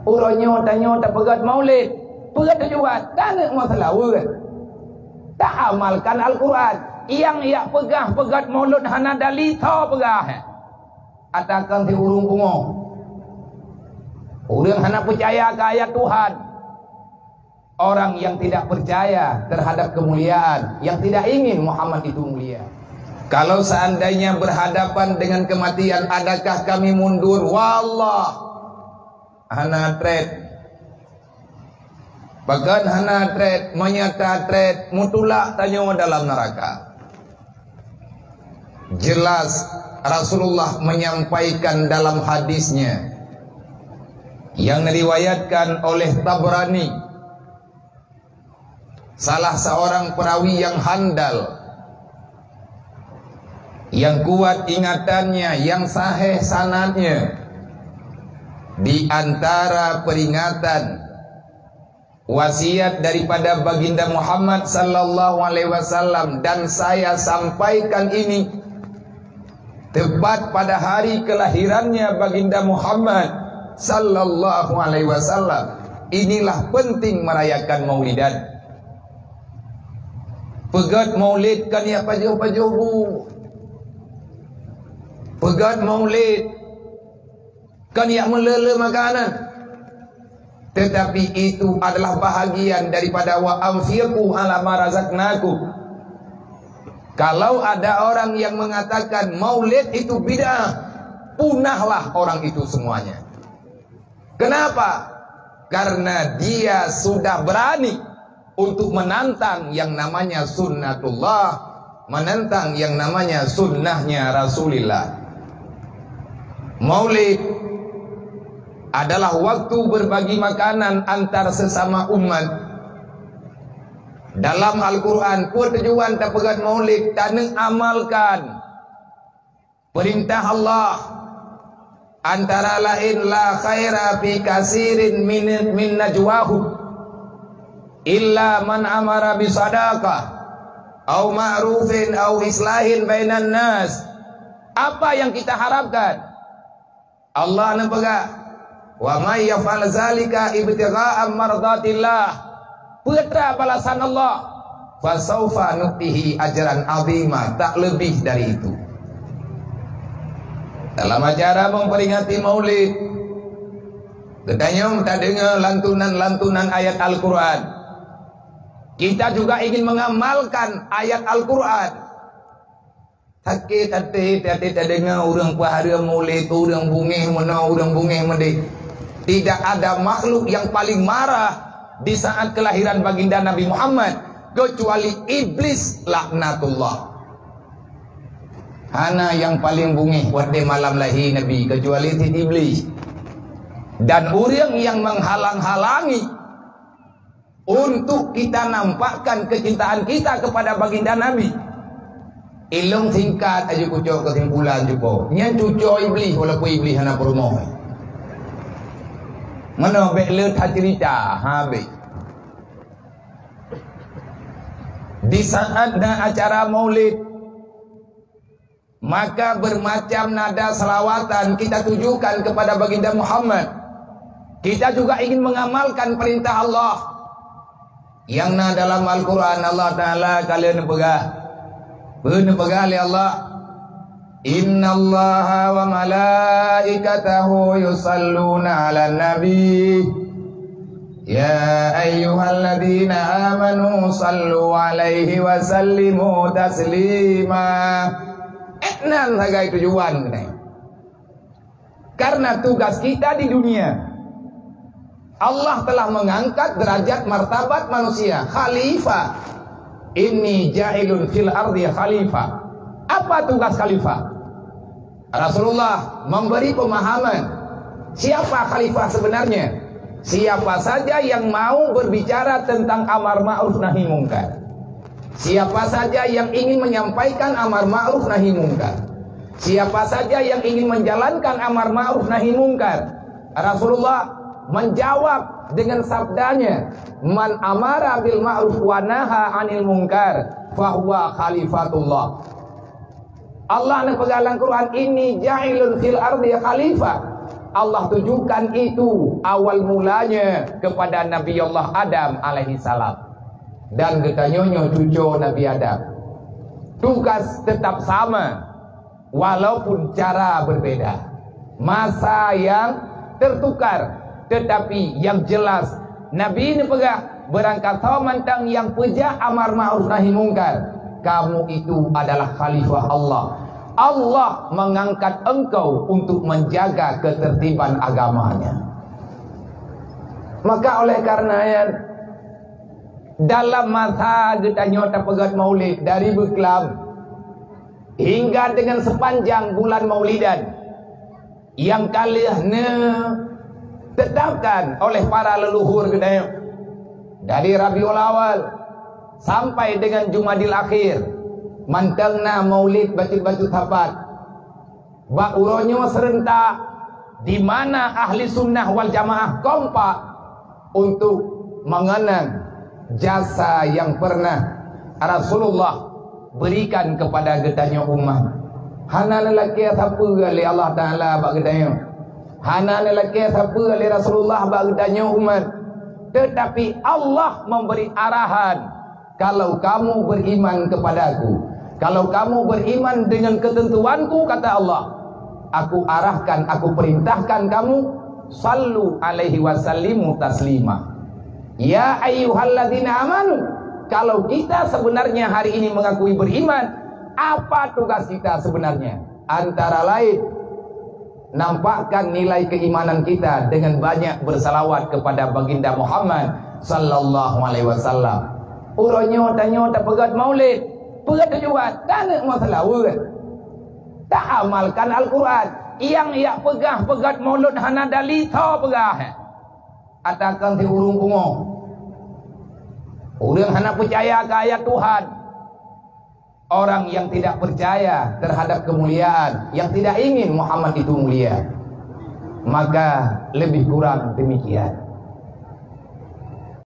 Uronyo tanyo tak pegat maulid, pegat tujuan, kan masalah kan. Tak amalkan Al-Quran. Yang ia pegat maulud hana dalita pegah. Atakan di urung bungo. Urang hana percaya ke ayat Tuhan. Orang yang tidak percaya terhadap kemuliaan, yang tidak ingin Muhammad itu mulia. Kalau seandainya berhadapan dengan kematian, adakah kami mundur? Wallah, hana tret, bahkan hana tret, menyata tret, mutulak tanyo dalam neraka. Jelas Rasulullah menyampaikan dalam hadisnya yang diriwayatkan oleh Tabrani, salah seorang perawi yang handal, yang kuat ingatannya, yang sahih sanadnya. Di antara peringatan wasiat daripada baginda Muhammad sallallahu alaihi wasallam, dan saya sampaikan ini tepat pada hari kelahirannya baginda Muhammad sallallahu alaihi wasallam. Inilah penting merayakan maulidan. Pegat maulid kan ya pajuh-pajuh bu. Pegat maulid kan ya melele makanan. Tetapi itu adalah bahagian daripada wa anfiqu ala ma razaqnakum. Kalau ada orang yang mengatakan maulid itu bid'ah, punahlah orang itu semuanya. Kenapa? Karena dia sudah berani untuk menantang yang namanya sunnatullah, menentang yang namanya sunnahnya Rasulullah. Maulid adalah waktu berbagi makanan antar sesama umat. Dalam Al-Quran pun tujuan tak pegat maulid dan amalkan perintah Allah, antara lain la khaira fi kasirin min najwahu illa man amara bisadaqah au ma'rufin au islahin bainan nas. Apa yang kita harapkan? Allah nempega wa may yaf'al zalika ibtigha'a mardatillah, putra balasan Allah, fasaufa nutihi ajran azima, tak lebih dari itu. Dalam acara memperingati maulid, katanya kita dengar lantunan-lantunan ayat Al-Quran. Kita juga ingin mengamalkan ayat Al-Quran. Sakit hati tak dengar orang pahara maulid, orang bungih mana, orang bungih mendek. Tidak ada makhluk yang paling marah di saat kelahiran baginda Nabi Muhammad kecuali iblis laknatullah. Hana yang paling bungih pada malam lahir Nabi kecuali iblis. Dan orang yang menghalang-halangi untuk kita nampakkan kecintaan kita kepada baginda Nabi. Ilmu singkat aja kucok kesimpulan juga. Nya cucok iblis walaupun iblis hana perumoh. Mana beklet cerita habis. Di saat acara maulid, maka bermacam nada selawatan kita tujukan kepada baginda Muhammad. Kita juga ingin mengamalkan perintah Allah yang dalam Al-Quran. Allah Ta'ala kalian pegang Allah, inna allaha wa malaikatahu yusalluna ala nabi ya ayyuhalladzina amanu sallu alaihi wa sallimu taslima. Eknan sebagai tujuan. Karena tugas kita di dunia, Allah telah mengangkat derajat martabat manusia, khalifah. Inni ja'ilun fil ardi khalifah. Apa tugas khalifah? Rasulullah memberi pemahaman siapa khalifah sebenarnya. Siapa saja yang mau berbicara tentang amar ma'ruf nahi mungkar, siapa saja yang ingin menyampaikan amar ma'ruf nahi mungkar, siapa saja yang ingin menjalankan amar ma'ruf nahi mungkar, Rasulullah menjawab dengan sabdanya, man amara bil ma'ruf wa naha 'anil munkar fahuwa khalifatullah. Allah yang pegang Al-Quran, ini ja'ilun fil ardi khalifah. Allah tujukan itu awal mulanya kepada Nabi Allah Adam alaihi salam. Dan katanya cucu Nabi Adam. Tugas tetap sama walaupun cara berbeda. Masa yang tertukar, tetapi yang jelas Nabi ini pegang berangkat tahu mantang yang peja amar ma'ruf nahi mungkar. Kamu itu adalah khalifah Allah. Allah mengangkat engkau untuk menjaga ketertiban agamanya. Maka oleh karenanya dalam masa kita nyota pegat maulid dari Beklam hingga dengan sepanjang bulan Maulidan yang kalian tetapkan oleh para leluhur kita dari Rabiul Awal sampai dengan Jumadil Akhir mantengna maulid batu-batu tapat bak uronyo serentak di mana ahli sunnah wal jamaah kompak untuk mengenang jasa yang pernah Rasulullah berikan kepada getanya umat. Hana lelaki siapa oleh Allah Ta'ala bak getanya, hana lelaki siapa oleh Rasulullah bak getanya umat. Tetapi Allah memberi arahan, kalau kamu beriman kepadaku, kalau kamu beriman dengan ketentuanku, kata Allah, aku arahkan, aku perintahkan kamu sallu alaihi wasallimu taslima. Ya ayyuhalladzina amanu, kalau kita sebenarnya hari ini mengakui beriman, apa tugas kita sebenarnya? Antara lain nampakkan nilai keimanan kita dengan banyak bersalawat kepada baginda Muhammad sallallahu alaihi wasallam. Uronyo tanya pegat maulid, pegat tujuan, kan mau selawat. Tak amalkan Al-Quran. Yang ia pegat maulid hana dalita pegah. Atakan si urung pungo. Orang hana percaya ke ayat Tuhan. Orang yang tidak percaya terhadap kemuliaan, yang tidak ingin Muhammad itu mulia, maka lebih kurang demikian.